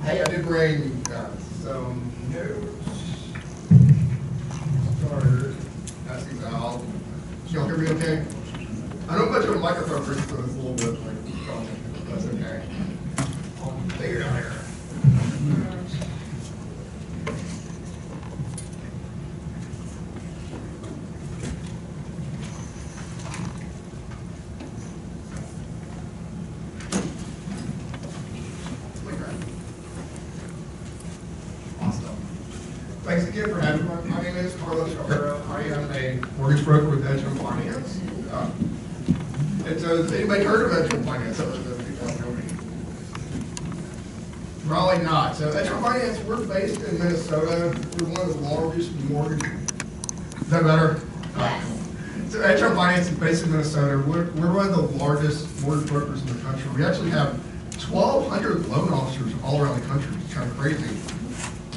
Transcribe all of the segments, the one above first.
Hey, I did bring some notes. Starter. That's these out. Can y'all hear me okay? I know much of a microphone for this, so it's a little bit like, that's okay. I'll figure it out here. Thanks again for having me. My name is Carlos Scarpero. I am a mortgage broker with Dayton Finance. And so, has anybody heard of Dayton Finance other than people that know me? Probably not. So, Dayton Finance, we're based in Minnesota. We're one of the largest mortgage. Is that better? Yes. So, Dayton Finance is based in Minnesota. We're one of the largest mortgage brokers in the country. We actually have 1,200 loan officers all around the country. It's kind of crazy.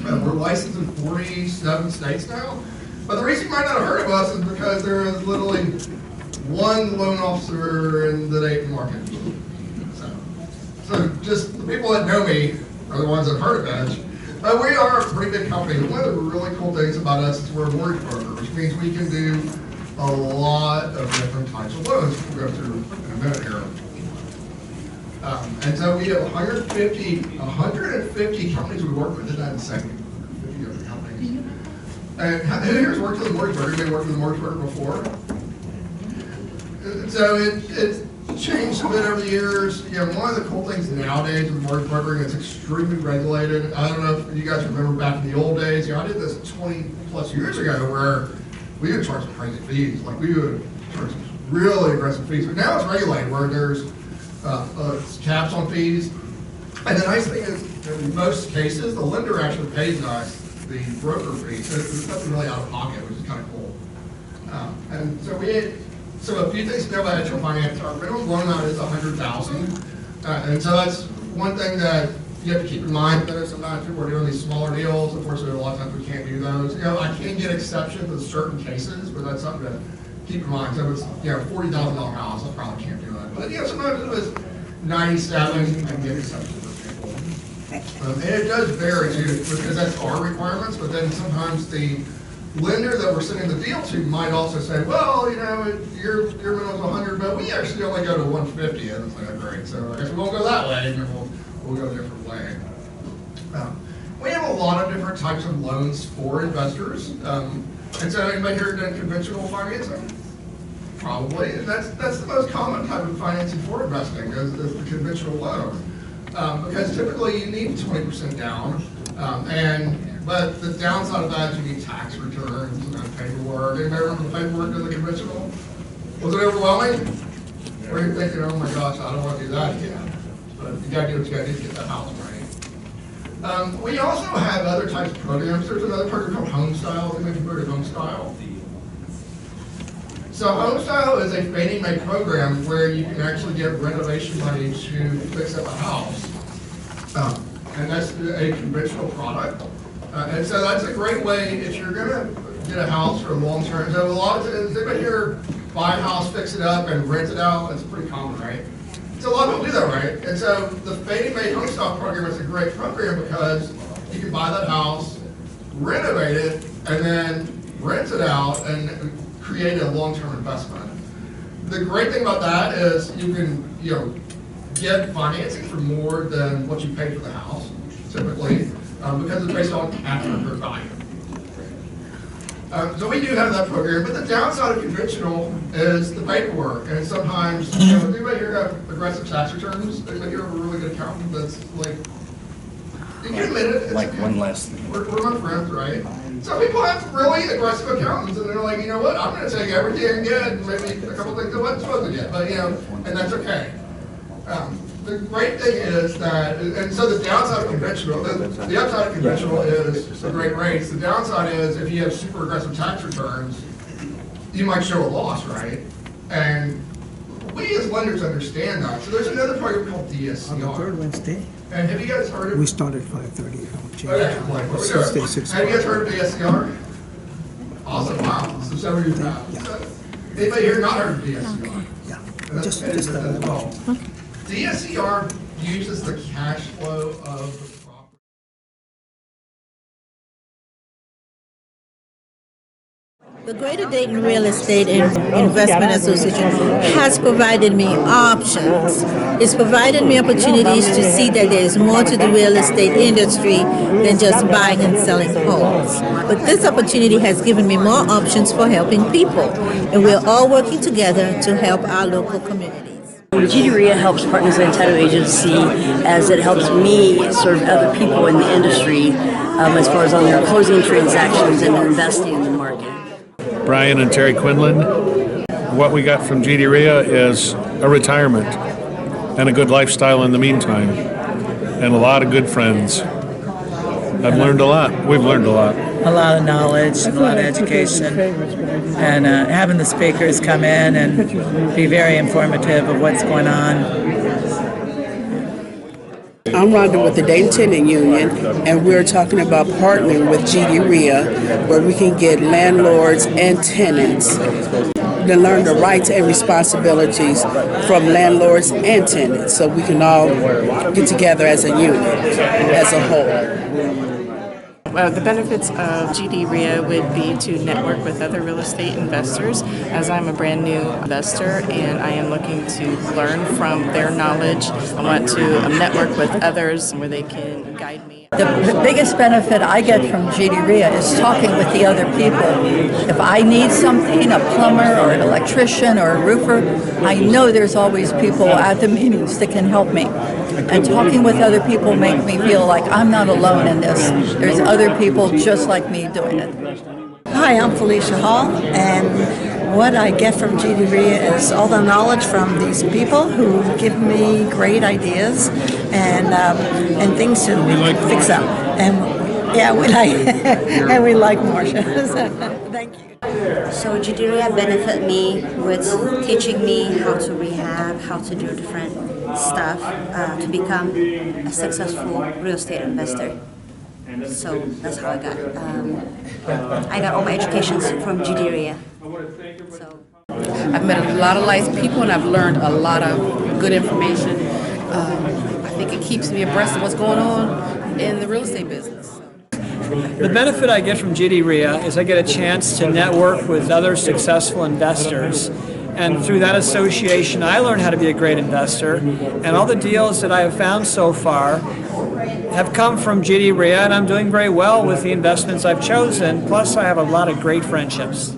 We're licensed in 47 states now. But the reason you might not have heard of us is because there is literally one loan officer in the Dayton market. So just the people that know me are the ones that have heard of us. But we are a pretty big company. One of the really cool things about us is we're a mortgage broker, which means we can do a lot of different types of loans, which we'll go through in a minute here. And so we have 150 companies we work with. Isn't that insane? 50 different companies. And who here's worked with a mortgage broker? Anybody worked with a mortgage broker before? So it's changed a bit over the years. You know, one of the cool things nowadays with mortgage brokering, it's extremely regulated. I don't know if you guys remember back in the old days. You know, I did this 20 plus years ago where we would charge some crazy fees. Like we would charge some really aggressive fees. But now it's regulated where there's caps on fees. And the nice thing is, in most cases, the lender actually pays us the broker fee. So there's nothing really out of pocket, which is kind of cool. And so so a few things to know about Dayton Finance. Our minimum loan amount is $100,000. And so that's one thing that you have to keep in mind. That sometimes people are doing these smaller deals. Unfortunately, a lot of times we can't do those. You know, I can get exceptions in certain cases, but that's something to keep in mind. So if it's, you know, $40,000 house, I probably can't do it. But, you know, sometimes it was 97, I can get exceptions for people. And it does vary too, because that's our requirements, but then sometimes the lender that we're sending the deal to might also say, well, you know, your minimum is 100, but we actually only go to 150. And it's like, oh, great. So I guess we won't go that way, and we'll go a different way. We have a lot of different types of loans for investors. And so anybody here done conventional financing? Probably, and that's the most common type of financing for investing is the conventional loan, because typically you need 20% down, but the downside of that is you need tax returns and paperwork. Anybody remember the paperwork in the conventional? Was it overwhelming? Or are you thinking, oh my gosh, I don't want to do that again? But you got to do what you got to do to get that house right. We also have other types of programs. There's another program called Home Style. They mentioned Home Style. So Home Style is a Fannie Mae program where you can actually get renovation money to fix up a house. And that's a conventional product. And so that's a great way if you're going to get a house for long term. So a lot of times, anybody here buy a house, fix it up, and rent it out? That's pretty common, right? So a lot of people do that, right? And so the Fannie Mae Home Style program is a great program because you can buy that house, renovate it, and then rent it out and create a long-term investment. The great thing about that is you can, you know, get financing for more than what you paid for the house, typically, because it's based on after value. So we do have that program, but the downside of conventional is the paperwork, and sometimes, you know, anybody here have aggressive tax returns? Anybody here have a really good accountant that's like, you can admit it. Like one last thing. We're my friends, right? Some people have really aggressive accountants, and they're like, you know what, I'm going to take everything I get, and maybe a couple things I wasn't supposed to get, but, you know, and that's okay. The great thing is that, and so the downside of conventional, the upside of conventional is the great rates. The downside is if you have super aggressive tax returns, you might show a loss, right? And we as lenders understand that. So there's another program called DSCR. On the third Wednesday. And have you guys heard of it? We started 5:30. Okay, what we're doing. Have you guys heard of DSCR? Awesome, wow. So some of you have. Anybody here not heard of DSCR? Yeah. Just DSCR uses the cash flow of The Greater Dayton Real Estate and Investment Association has provided me options. It's provided me opportunities to see that there is more to the real estate industry than just buying and selling homes. But this opportunity has given me more options for helping people, and we're all working together to help our local communities. GDREA helps partners in the title agency as it helps me serve other people in the industry as far as on their closing transactions and investing in the market. Brian and Terry Quinlan. What we got from GDREA is a retirement and a good lifestyle in the meantime, and a lot of good friends. I've learned a lot. We've learned a lot. A lot of knowledge and a lot of education, and having the speakers come in and be very informative of what's going on. I'm Rhonda with the Dayton Tenant Union, and we're talking about partnering with GDREA, where we can get landlords and tenants to learn the rights and responsibilities from landlords and tenants, so we can all get together as a unit, as a whole. Well, the benefits of GDREA would be to network with other real estate investors, as I'm a brand new investor and I am looking to learn from their knowledge. I want to network with others where they can guide me. The biggest benefit I get from GDREA is talking with the other people. If I need something, a plumber or an electrician or a roofer, I know there's always people at the meetings that can help me. And talking with other people make me feel like I'm not alone in this. There's other people just like me doing it. Hi, I'm Felicia Hall, and what I get from GDREA is all the knowledge from these people who give me great ideas and things to fix up. And yeah, we like and we like Marcia. Thank you. So GDREA benefit me with teaching me how to rehab, how to do different stuff to become a successful real estate investor. So that's how I got all my education from GDREA. So I've met a lot of nice people and I've learned a lot of good information. I think it keeps me abreast of what's going on in the real estate business. The benefit I get from GDREA is I get a chance to network with other successful investors. And through that association, I learn how to be a great investor. And all the deals that I have found so far have come from GDREA, and I'm doing very well with the investments I've chosen. Plus, I have a lot of great friendships.